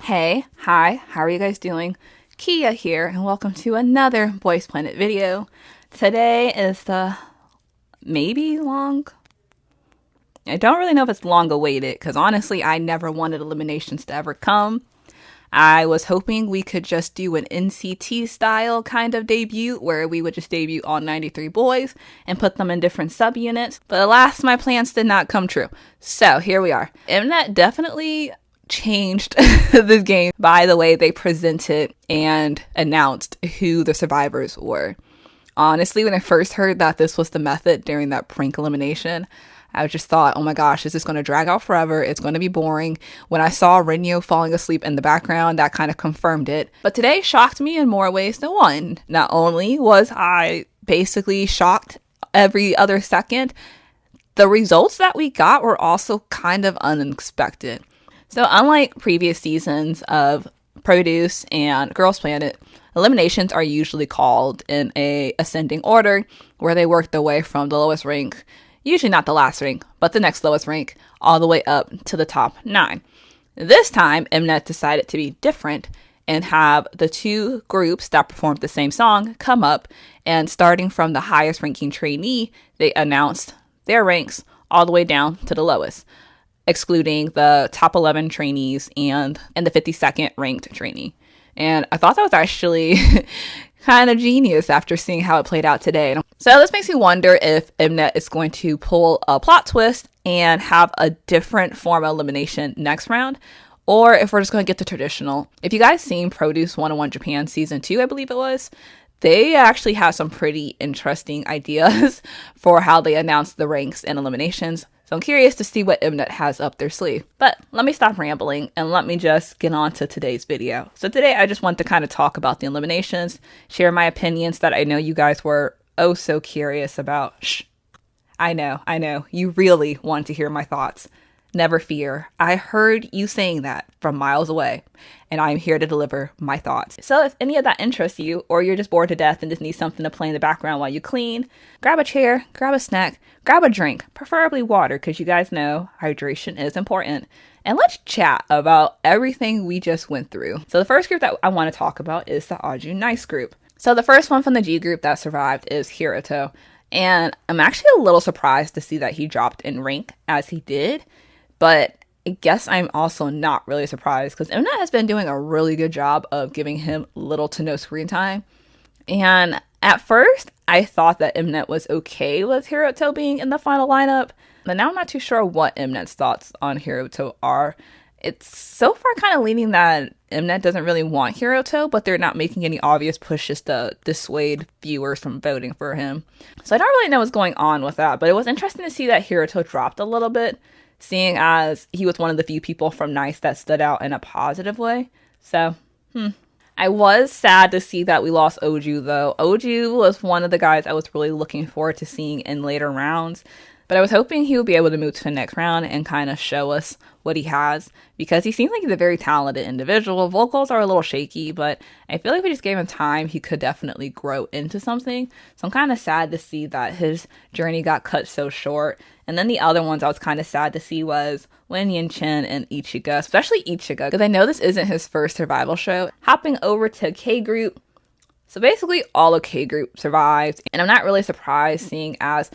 Hey, hi, how are you guys doing? Kia here, and welcome to another Boys Planet video. Today is the maybe long. I don't really know if it's long awaited, because honestly, I never wanted Eliminations to ever come. I was hoping we could just do an NCT style kind of debut, where we would just debut all 93 boys and put them in different subunits. But alas, my plans did not come true. So here we are. Mnet definitely changed this game by the way they presented and announced who the survivors were. Honestly, when I first heard that this was the method during that prank elimination, I just thought, oh my gosh, is this going to drag out forever? It's going to be boring. When I saw Renyo falling asleep in the background, that kind of confirmed it. But today shocked me in more ways than one. Not only was I basically shocked every other second, the results that we got were also kind of unexpected. So unlike previous seasons of Produce and Girls Planet, eliminations are usually called in a ascending order where they work their way from the lowest rank, usually not the last rank, but the next lowest rank, all the way up to the top 9. This time, Mnet decided to be different and have the two groups that performed the same song come up, and starting from the highest ranking trainee, they announced their ranks all the way down to the lowest, excluding the top 11 trainees and the 52nd ranked trainee. And I thought that was actually kind of genius after seeing how it played out today. So this makes me wonder if Mnet is going to pull a plot twist and have a different form of elimination next round, or if we're just going to get the traditional. If you guys seen Produce 101 Japan Season 2, I believe it was, they actually have some pretty interesting ideas for how they announced the ranks and eliminations. So I'm curious to see what Mnet has up their sleeve. But let me stop rambling and let me just get on to today's video. So today I just want to kind of talk about the eliminations, share my opinions that I know you guys were oh so curious about. Shh. I know, you really want to hear my thoughts. Never fear. I heard you saying that from miles away, and I'm here to deliver my thoughts. So if any of that interests you, or you're just bored to death and just need something to play in the background while you clean, grab a chair, grab a snack, grab a drink, preferably water, because you guys know hydration is important. And let's chat about everything we just went through. So the first group that I want to talk about is the Aju Nice group. So the first one from the G group that survived is Hiroto. And I'm actually a little surprised to see that he dropped in rank as he did. But I guess I'm also not really surprised because Mnet has been doing a really good job of giving him little to no screen time. And at first, I thought that Mnet was okay with Hiroto being in the final lineup. But now I'm not too sure what Mnet's thoughts on Hiroto are. It's so far kind of leaning that Mnet doesn't really want Hiroto, but they're not making any obvious pushes to dissuade viewers from voting for him. So I don't really know what's going on with that, but it was interesting to see that Hiroto dropped a little bit, seeing as he was one of the few people from Nice that stood out in a positive way. So, I was sad to see that we lost Oju, though. Oju was one of the guys I was really looking forward to seeing in later rounds. But I was hoping he would be able to move to the next round and kind of show us what he has, because he seems like he's a very talented individual. Vocals are a little shaky, but I feel like if we just gave him time, he could definitely grow into something. So I'm kind of sad to see that his journey got cut so short. And then the other ones I was kind of sad to see was Wheein, Chen, and Ichigo, especially Ichigo, because I know this isn't his first survival show. Hopping over to K Group. So basically all of K Group survived, and I'm not really surprised seeing as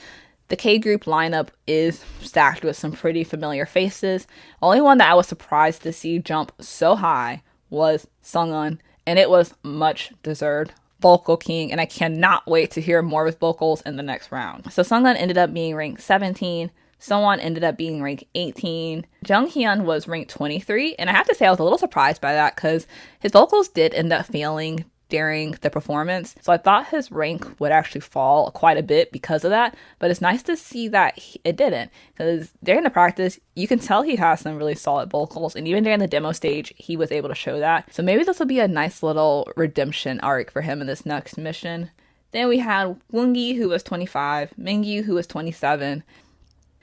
the K Group lineup is stacked with some pretty familiar faces. Only one that I was surprised to see jump so high was Sungwon, and it was much deserved. Vocal king, and I cannot wait to hear more of his vocals in the next round. So Sungwon ended up being ranked 17. Sungwon ended up being ranked 18. Kihyun was ranked 23, and I have to say I was a little surprised by that because his vocals did end up failing during the performance. So I thought his rank would actually fall quite a bit because of that, but it's nice to see that it didn't, because during the practice, you can tell he has some really solid vocals, and even during the demo stage, he was able to show that. So maybe this will be a nice little redemption arc for him in this next mission. Then we had Woongi, who was 25, Mingyu, who was 27.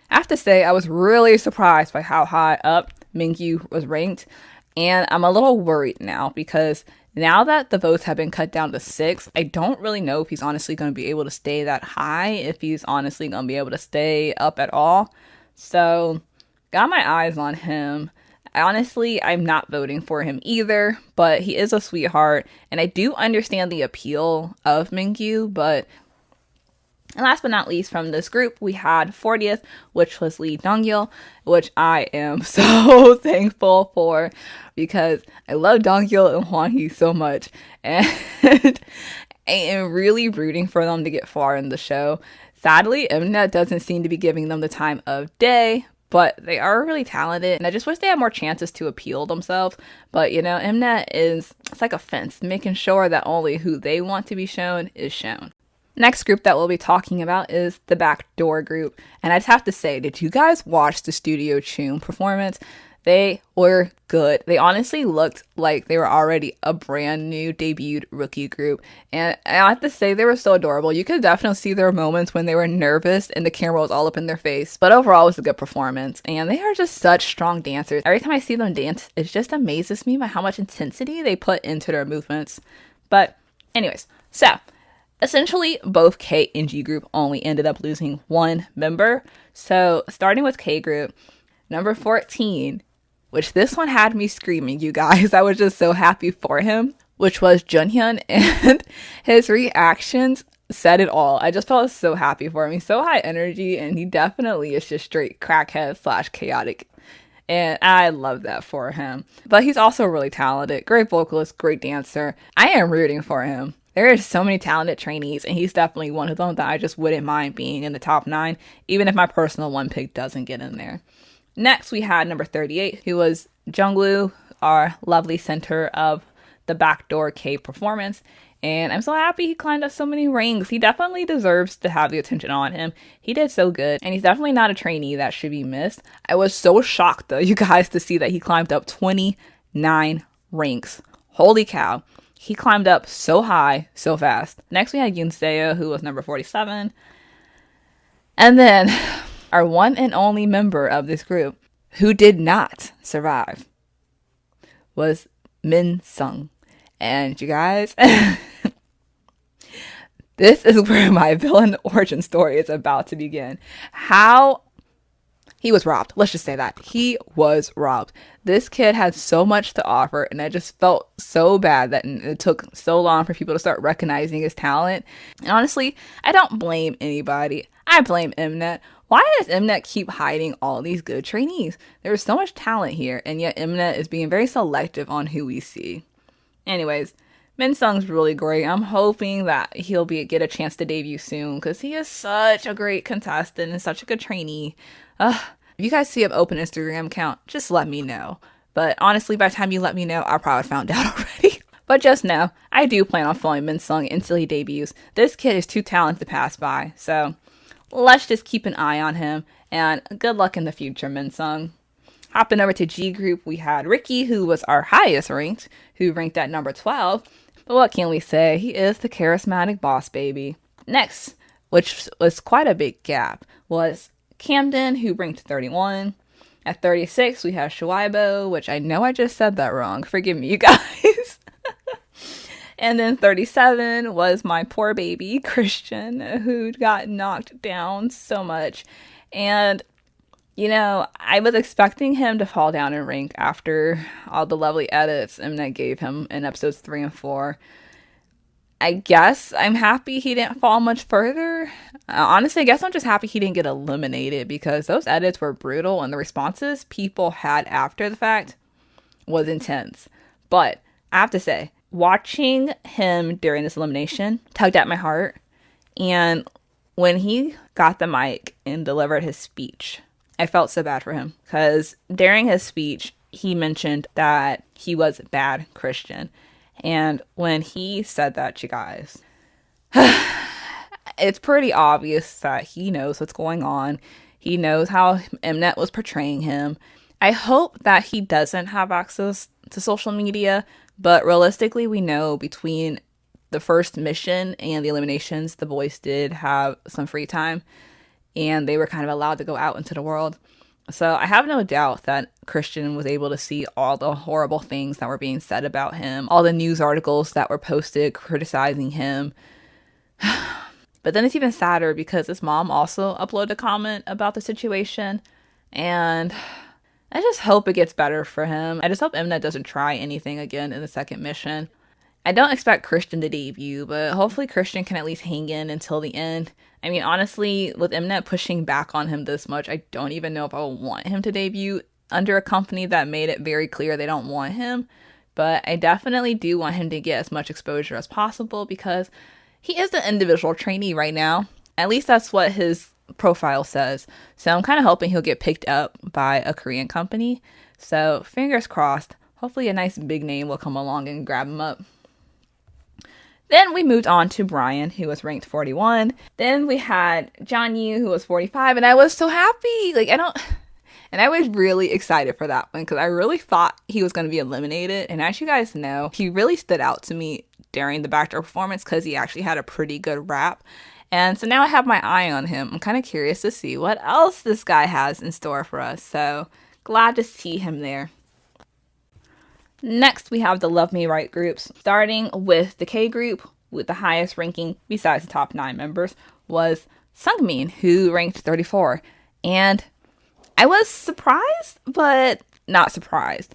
I have to say, I was really surprised by how high up Mingyu was ranked, and I'm a little worried now because now that the votes have been cut down to 6, I don't really know if he's honestly going to be able to stay that high, if he's honestly going to be able to stay up at all. So, got my eyes on him I'm not voting for him either, but he is a sweetheart, and I do understand the appeal of Mingyu, but and last but not least, from this group, we had 40th, which was Lee Dongyil, which I am so thankful for because I love Dongyil and Hwanhee so much. And I am really rooting for them to get far in the show. Sadly, mnet doesn't seem to be giving them the time of day, but they are really talented, and I just wish they had more chances to appeal themselves. But, you know, mnet it's like a fence, making sure that only who they want to be shown is shown. Next group that we'll be talking about is the Backdoor Group. And I just have to say, did you guys watch the Studio Choom performance? They were good. They honestly looked like they were already a brand new debuted rookie group. And I have to say, they were so adorable. You could definitely see their moments when they were nervous and the camera was all up in their face. But overall, it was a good performance. And they are just such strong dancers. Every time I see them dance, it just amazes me by how much intensity they put into their movements. But anyways, so essentially, both K and G group only ended up losing one member. So, starting with K group, number 14, which this one had me screaming, you guys. I was just so happy for him, which was Junhyun, and his reactions said it all. I just felt so happy for him. He's so high energy, and he definitely is just straight crackhead / chaotic. And I love that for him. But he's also really talented, great vocalist, great dancer. I am rooting for him. There are so many talented trainees, and he's definitely one of them that I just wouldn't mind being in the top 9, even if my personal one pick doesn't get in there. Next, we had number 38, who was Jungwoo, our lovely center of the Backdoor K performance. And I'm so happy he climbed up so many ranks. He definitely deserves to have the attention on him. He did so good, and he's definitely not a trainee that should be missed. I was so shocked, though, you guys, to see that he climbed up 29 ranks. Holy cow. He climbed up so high, so fast. Next, we had Yoon Seo, who was number 47. And then, our one and only member of this group, who did not survive, was Min Sung. And you guys, this is where my villain origin story is about to begin. How he was robbed. Let's just say that. He was robbed. This kid had so much to offer, and I just felt so bad that it took so long for people to start recognizing his talent. And honestly, I don't blame anybody. I blame mnet. Why does mnet keep hiding all these good trainees? There's so much talent here, and yet mnet is being very selective on who we see. Anyways, Min Sung's really great. I'm hoping that he'll get a chance to debut soon, because he is such a great contestant and such a good trainee. If you guys see him open Instagram account, just let me know. But honestly, by the time you let me know, I probably found out already. But just know, I do plan on following Min Sung until he debuts. This kid is too talented to pass by, so let's just keep an eye on him, and good luck in the future, Min Sung. Hopping over to G group, we had Ricky, who was our highest ranked, who ranked at number 12. But what can we say? He is the charismatic boss baby. Next, which was quite a big gap, was Camden, who ranked 31. At 36, we have Shuaibo, which I know I just said that wrong. Forgive me, you guys. And then 37 was my poor baby, Christian, who got knocked down so much. And, you know, I was expecting him to fall down in rank after all the lovely edits Mnet gave him in episodes 3 and 4. I guess I'm happy he didn't fall much further. Honestly, I guess I'm just happy he didn't get eliminated, because those edits were brutal, and the responses people had after the fact was intense. But I have to say, watching him during this elimination tugged at my heart. And when he got the mic and delivered his speech, I felt so bad for him, because during his speech, he mentioned that he was a bad Christian. And when he said that, you guys, it's pretty obvious that he knows what's going on. He knows how Mnet was portraying him. I hope that he doesn't have access to social media, but realistically, we know between the first mission and the eliminations, the Boyz did have some free time, and they were kind of allowed to go out into the world. So I have no doubt that Christian was able to see all the horrible things that were being said about him, all the news articles that were posted criticizing him. But then it's even sadder because his mom also uploaded a comment about the situation. And I just hope it gets better for him. I just hope Mnet doesn't try anything again in the second mission. I don't expect Christian to debut, but hopefully Christian can at least hang in until the end. I mean, honestly, with Mnet pushing back on him this much, I don't even know if I would want him to debut under a company that made it very clear they don't want him. But I definitely do want him to get as much exposure as possible because he is an individual trainee right now. At least that's what his profile says. So I'm kind of hoping he'll get picked up by a Korean company. So fingers crossed. Hopefully a nice big name will come along and grab him up. Then we moved on to Brian, who was ranked 41. Then we had Jeonyu, who was 45, and I was so happy. And I was really excited for that one because I really thought he was going to be eliminated. And as you guys know, he really stood out to me during the backdoor performance because he actually had a pretty good rap. And so now I have my eye on him. I'm kind of curious to see what else this guy has in store for us. So glad to see him there. Next, we have the Love Me Right groups, starting with the K group, with the highest ranking besides the top 9 members, was Sungmin, who ranked 34. And I was surprised, but not surprised.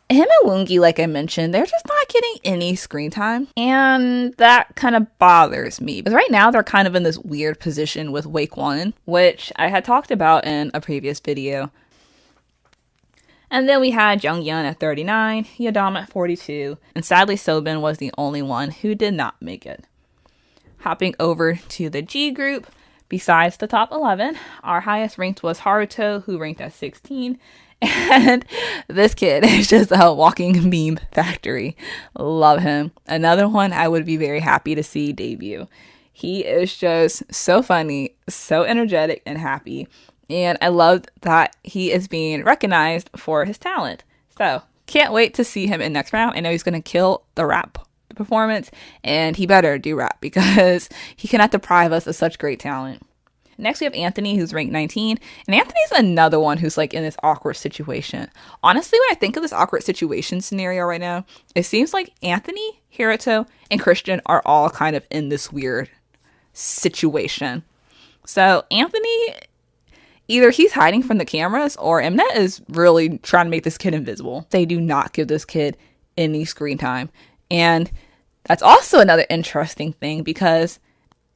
Him and Woongi, like I mentioned, they're just not getting any screen time. And that kind of bothers me. Because right now, they're kind of in this weird position with Wheein, which I had talked about in a previous video. And then we had Jungyeon at 39, Yeodam at 42, and sadly Sobin was the only one who did not make it. Hopping over to the G group, besides the top 11, our highest ranked was Haruto, who ranked at 16, and this kid is just a walking meme factory. Love him. Another one I would be very happy to see debut. He is just so funny, so energetic and happy. And I love that he is being recognized for his talent. So, can't wait to see him in next round. I know he's going to kill the rap performance, and he better do rap because he cannot deprive us of such great talent. Next, we have Anthony, who's ranked 19. And Anthony's another one who's like in this awkward situation. Honestly, when I think of this awkward situation scenario right now, it seems like Anthony, Hiroto, and Christian are all kind of in this weird situation. So, Anthony, either he's hiding from the cameras or Mnet is really trying to make this kid invisible. They do not give this kid any screen time. And that's also another interesting thing because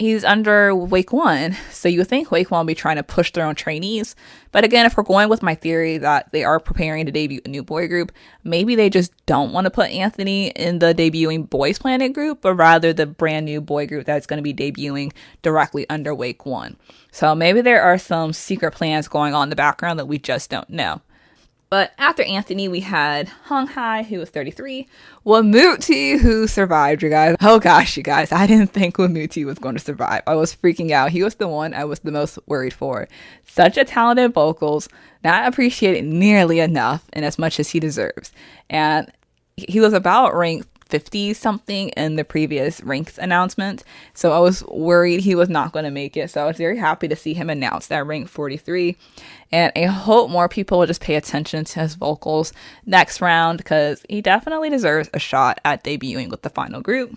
he's under Wheein. So you would think Wheein will be trying to push their own trainees. But again, if we're going with my theory that they are preparing to debut a new boy group, maybe they just don't want to put Anthony in the debuting Boys Planet group, but rather the brand new boy group that's going to be debuting directly under Wheein. So maybe there are some secret plans going on in the background that we just don't know. But after Anthony, we had Hung Hai, who was 33. Wamuti, who survived, you guys. Oh gosh, you guys, I didn't think Wamuti was going to survive. I was freaking out. He was the one I was the most worried for. Such a talented vocals, not appreciated nearly enough and as much as he deserves. And he was about ranked 50 something in the previous ranks announcement. So I was worried he was not going to make it. So I was very happy to see him announced at rank 43. And I hope more people will just pay attention to his vocals next round because he definitely deserves a shot at debuting with the final group.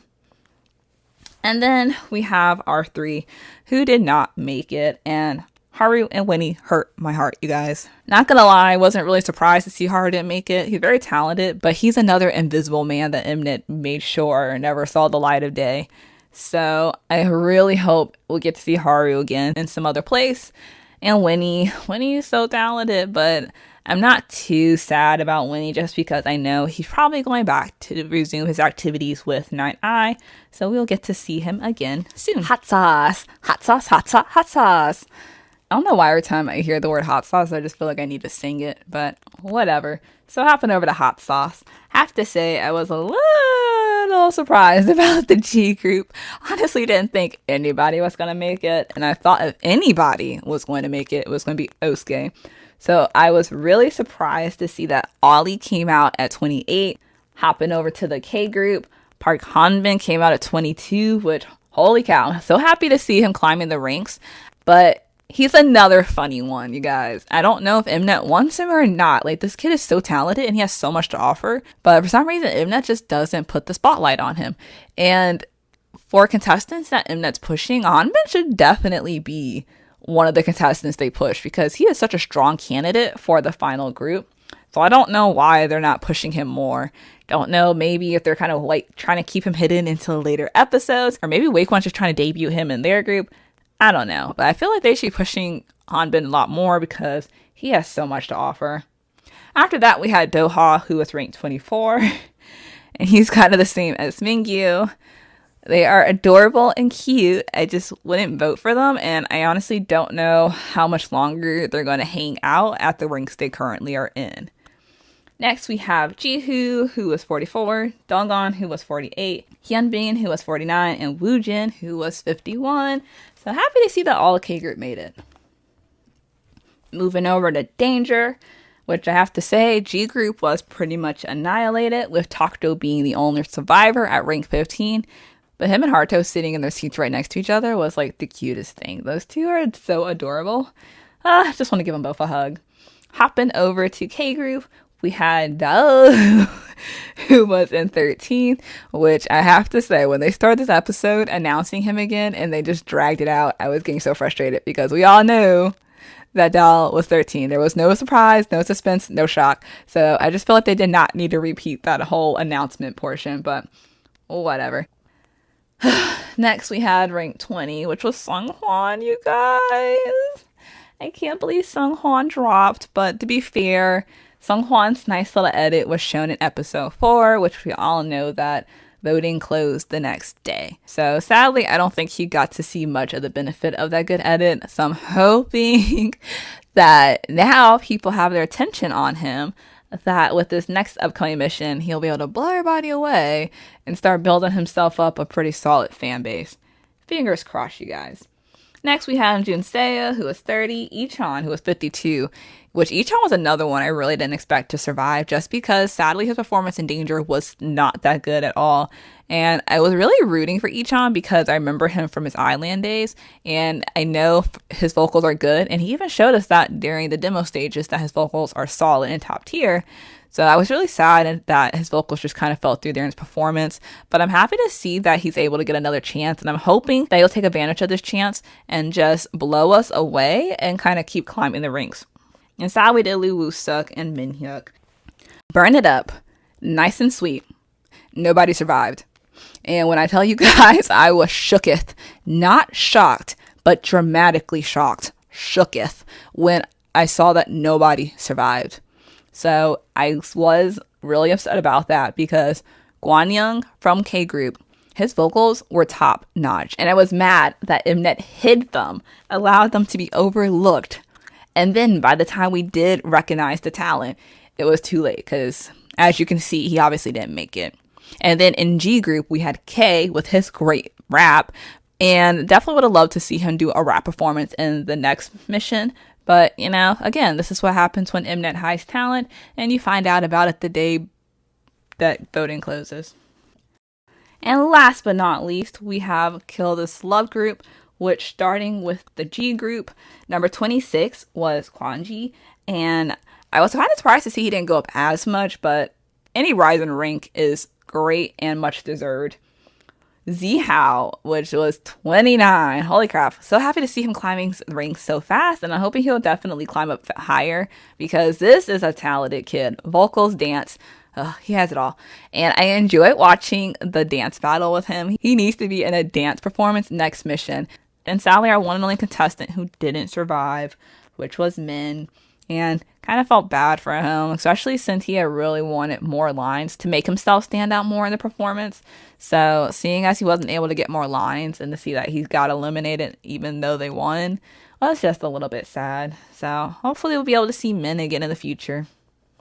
And then we have our 3 who did not make it, and Haru and Winnie hurt my heart, you guys. Not gonna lie, I wasn't really surprised to see Haru didn't make it. He's very talented, but he's another invisible man that Mnet made sure never saw the light of day. So I really hope we'll get to see Haru again in some other place. And Winnie is so talented, but I'm not too sad about Winnie just because I know he's probably going back to resume his activities with 9i. So we'll get to see him again soon. Hot sauce, hot sauce, hot sauce, hot sauce. I don't know why every time I hear the word hot sauce, I just feel like I need to sing it, but whatever. So hopping over to hot sauce, have to say I was a little surprised about the G group. Honestly, didn't think anybody was going to make it, and I thought if anybody was going to make it, it was going to be Osuke. So I was really surprised to see that Ollie came out at 28. Hopping over to the K group, Park Hanbin came out at 22, which, holy cow, I'm so happy to see him climbing the ranks, but he's another funny one, you guys. I don't know if Mnet wants him or not. Like, this kid is so talented and he has so much to offer. But for some reason, Mnet just doesn't put the spotlight on him. And for contestants that Mnet's pushing, Hanbin should definitely be one of the contestants they push because he is such a strong candidate for the final group. So I don't know why they're not pushing him more. Don't know, maybe if they're kind of like trying to keep him hidden until later episodes, or maybe Wake1's just trying to debut him in their group. I don't know, but I feel like they should be pushing Hanbin a lot more because he has so much to offer. After that, we had Doha, who was ranked 24, and he's kind of the same as Mingyu. They are adorable and cute. I just wouldn't vote for them, and I honestly don't know how much longer they're going to hang out at the ranks they currently are in. Next, we have Jihu, who was 44, Donggon, who was 48, Hyunbin, who was 49, and Woojin, who was 51. So happy to see that all the K-group made it. Moving over to Danger, which I have to say, G group was pretty much annihilated, with Takdo being the only survivor at rank 15. But him and Haruto sitting in their seats right next to each other was like the cutest thing. Those two are so adorable. Just want to give them both a hug. Hopping over to K group, we had Dao, who was in 13th, which I have to say, when they started this episode announcing him again and they just dragged it out, I was getting so frustrated because we all knew that Dal was 13. There was no surprise, no suspense, no shock. So I just feel like they did not need to repeat that whole announcement portion, but whatever. Next, we had rank 20, which was Sunghwan, you guys. I can't believe Sunghwan dropped, but to be fair, Sunghwan's nice little edit was shown in episode 4, which we all know that voting closed the next day. So sadly, I don't think he got to see much of the benefit of that good edit. So I'm hoping that now people have their attention on him, that with this next upcoming mission, he'll be able to blow everybody away and start building himself up a pretty solid fan base. Fingers crossed, you guys. Next, we have Junseo, who was 30, Ichon, who was 52, which Ichon was another one I really didn't expect to survive just because, sadly, his performance in Danger was not that good at all. And I was really rooting for Ichon because I remember him from his Island days, and I know his vocals are good, and he even showed us that during the demo stages that his vocals are solid and top tier. So I was really sad that his vocals just kind of fell through there in his performance, but I'm happy to see that he's able to get another chance, and I'm hoping that he'll take advantage of this chance and just blow us away and kind of keep climbing the ranks. And sad we did Lee Woo-suk and Min-hyuk. Burn it up. Nice and sweet. Nobody survived. And when I tell you guys, I was shooketh. Not shocked, but dramatically shocked. Shooketh. When I saw that nobody survived. So I was really upset about that because Gwanyoung from K Group, his vocals were top notch. And I was mad that mnet hid them, allowed them to be overlooked. And then by the time we did recognize the talent, it was too late because, as you can see, he obviously didn't make it. And then in G Group, we had K with his great rap, and definitely would have loved to see him do a rap performance in the next mission. But, you know, again, this is what happens when mnet hides talent, and you find out about it the day that voting closes. And last but not least, we have Kill This Love Group, which, starting with the G Group, number 26 was Kwanji, and I was kind of surprised to see he didn't go up as much, but any rise in rank is great and much deserved. Zihao, which was 29. Holy crap. So happy to see him climbing ranks so fast, and I'm hoping he'll definitely climb up higher because this is a talented kid. Vocals, dance, he has it all. And I enjoy watching the dance battle with him. He needs to be in a dance performance next mission. And sadly, our one and only contestant who didn't survive, which was Min. And kind of felt bad for him, especially since he had really wanted more lines to make himself stand out more in the performance. So seeing as he wasn't able to get more lines and to see that he got eliminated even though they won was just a little bit sad. So hopefully we'll be able to see Min again in the future.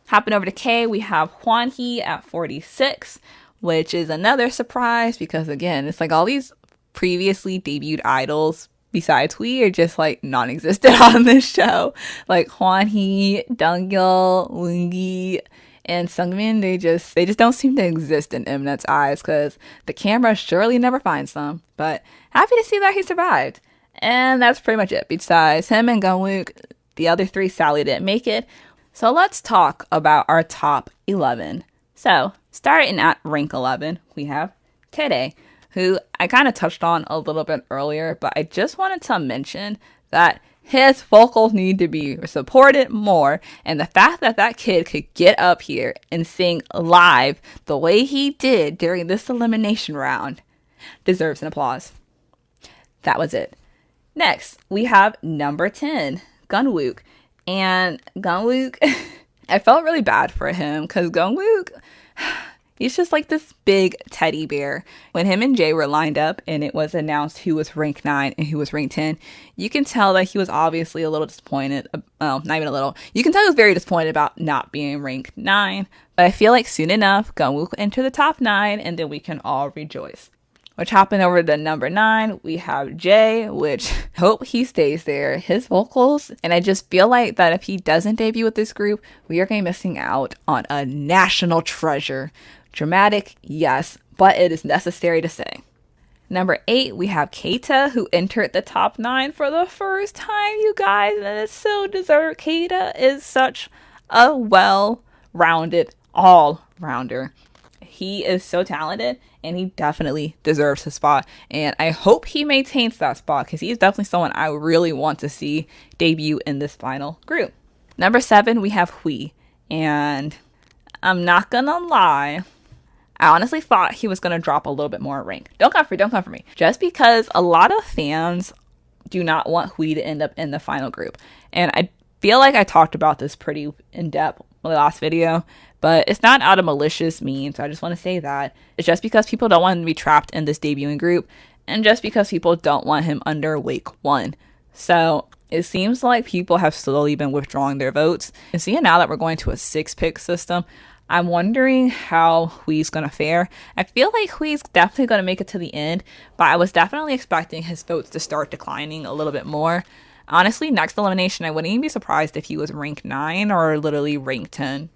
Hopping over to K, we have Hwanhee at 46, which is another surprise because, again, it's like all these previously debuted idols besides we are just like non-existent on this show. Like Hwanhee, Dongyeol, Woongi, and Sungmin, they just don't seem to exist in mnet's eyes because the camera surely never finds them. But happy to see that he survived. And that's pretty much it. Besides him and Gunwook, the other three sadly didn't make it. So let's talk about our top 11. So starting at rank 11, we have Tere, who I kind of touched on a little bit earlier, but I just wanted to mention that His vocals need to be supported more, and the fact that that kid could get up here and sing live the way he did during this elimination round deserves an applause. That was it. Next, we have number 10, Gunwook. And Gunwook, I felt really bad for him because Gunwook, he's just like this big teddy bear. When him and Jay were lined up and it was announced who was rank 9 and who was rank 10, you can tell that he was obviously a little disappointed. Well, not even a little. You can tell he was very disappointed about not being ranked 9. But I feel like soon enough, Gunwook will enter the top 9 and then we can all rejoice. Which happened over to number 9, we have Jay, which hope he stays there. His vocals, and I just feel like that if he doesn't debut with this group, we are going to be missing out on a national treasure. Dramatic, yes, but it is necessary to say. Number 8, we have Keita, who entered the top 9 for the first time, you guys, and it's so deserved. Keita is such a well-rounded all-rounder. He is so talented, and he definitely deserves his spot. And I hope he maintains that spot because he's definitely someone I really want to see debut in this final group. Number 7, we have Huijin. And I'm not gonna lie, I honestly thought he was gonna drop a little bit more rank. Don't come for me. Just because a lot of fans do not want Huijin to end up in the final group. And I feel like I talked about this pretty in depth in the last video. But it's not out of malicious means, so I just want to say that. It's just because people don't want him to be trapped in this debuting group, and just because people don't want him under week 1. So it seems like people have slowly been withdrawing their votes. And seeing now that we're going to a 6-pick system, I'm wondering how Huijin's going to fare. I feel like Huijin's definitely going to make it to the end, but I was definitely expecting his votes to start declining a little bit more. Honestly, next elimination, I wouldn't even be surprised if he was rank 9 or literally rank 10.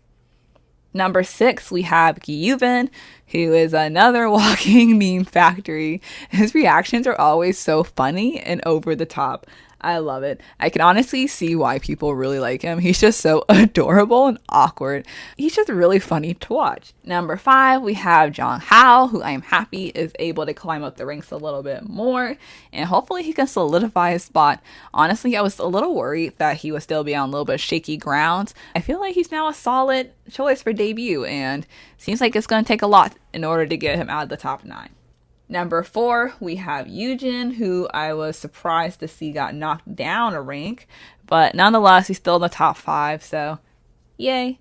Number 6, we have Kihyun, who is another walking meme factory. His reactions are always so funny and over the top. I love it. I can honestly see why people really like him. He's just so adorable and awkward. He's just really funny to watch. Number 5, we have Jong-hao, who I am happy is able to climb up the ranks a little bit more, and hopefully he can solidify his spot. Honestly, I was a little worried that he would still be on a little bit shaky ground. I feel like he's now a solid choice for debut, and seems like it's going to take a lot in order to get him out of the top 9. Number 4, we have Huijin, who I was surprised to see got knocked down a rank, but nonetheless, he's still in the top 5, so yay.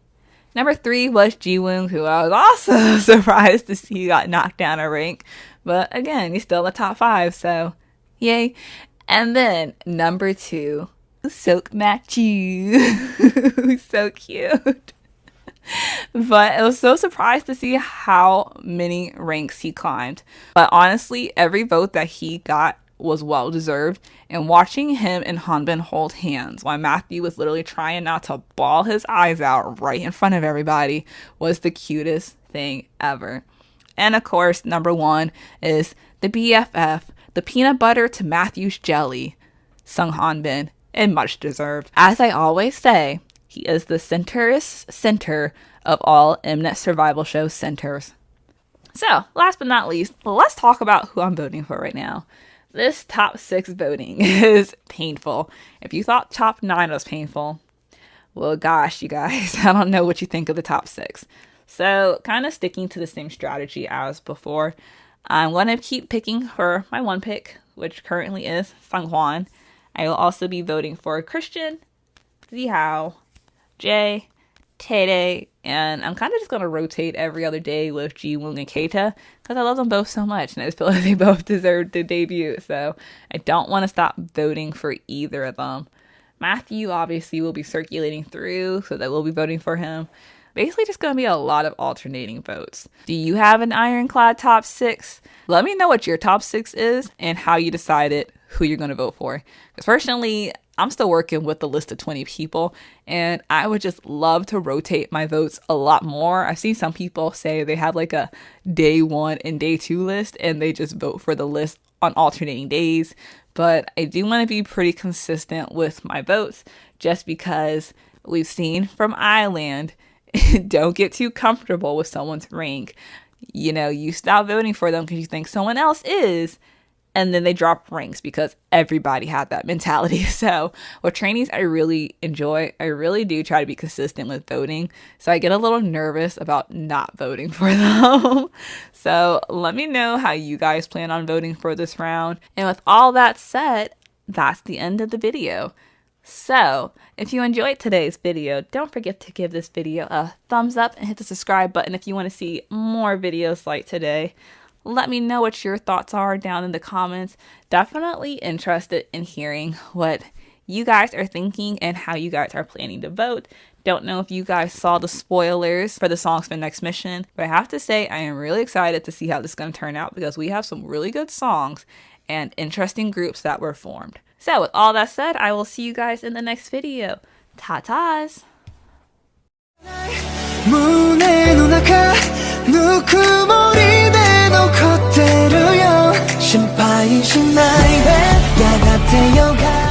Number 3 was Jiwoon, who I was also surprised to see got knocked down a rank, but again, he's still in the top 5, so yay. And then number 2, Sok Matthew, who's so cute. But I was so surprised to see how many ranks he climbed. But honestly, every vote that he got was well deserved. And watching him and Hanbin hold hands while Matthew was literally trying not to bawl his eyes out right in front of everybody was the cutest thing ever. And of course, number 1 is the BFF, the peanut butter to Matthew's jelly, Sung Hanbin, and much deserved. As I always say, he is the center of all Mnet survival show centers. So, last but not least, let's talk about who I'm voting for right now. This top 6 voting is painful. If you thought top 9 was painful, well, gosh, you guys, I don't know what you think of the top 6. So, kind of sticking to the same strategy as before, I'm going to keep picking for my 1 pick, which currently is Sunghwan. I will also be voting for Christian, Zihao, Jay, Tay, and I'm kind of just going to rotate every other day with Jiwoon and Keita because I love them both so much and I just feel like they both deserve to debut, so I don't want to stop voting for either of them. Matthew obviously will be circulating through, so that we'll be voting for him. Basically just going to be a lot of alternating votes. Do you have an ironclad top 6? Let me know what your top 6 is and how you decided who you're going to vote for. Because personally, I'm still working with a list of 20 people, and I would just love to rotate my votes a lot more. I've seen some people say they have like a day 1 and day 2 list, and they just vote for the list on alternating days. But I do want to be pretty consistent with my votes, just because we've seen from Island, don't get too comfortable with someone's rank. You know, you stop voting for them because you think someone else is, and then they drop ranks because everybody had that mentality. So with trainees, I really enjoy. I really do try to be consistent with voting. So I get a little nervous about not voting for them. So let me know how you guys plan on voting for this round. And with all that said, that's the end of the video. So if you enjoyed today's video, don't forget to give this video a thumbs up and hit the subscribe button if you want to see more videos like today. Let me know what your thoughts are down in the comments. Definitely interested in hearing what you guys are thinking and how you guys are planning to vote. Don't know if you guys saw the spoilers for the songs for Next Mission, but I have to say I am really excited to see how this is going to turn out because we have some really good songs and interesting groups that were formed. So with all that said, I will see you guys in the next video. Ta-tas!心配しないでやがて夜が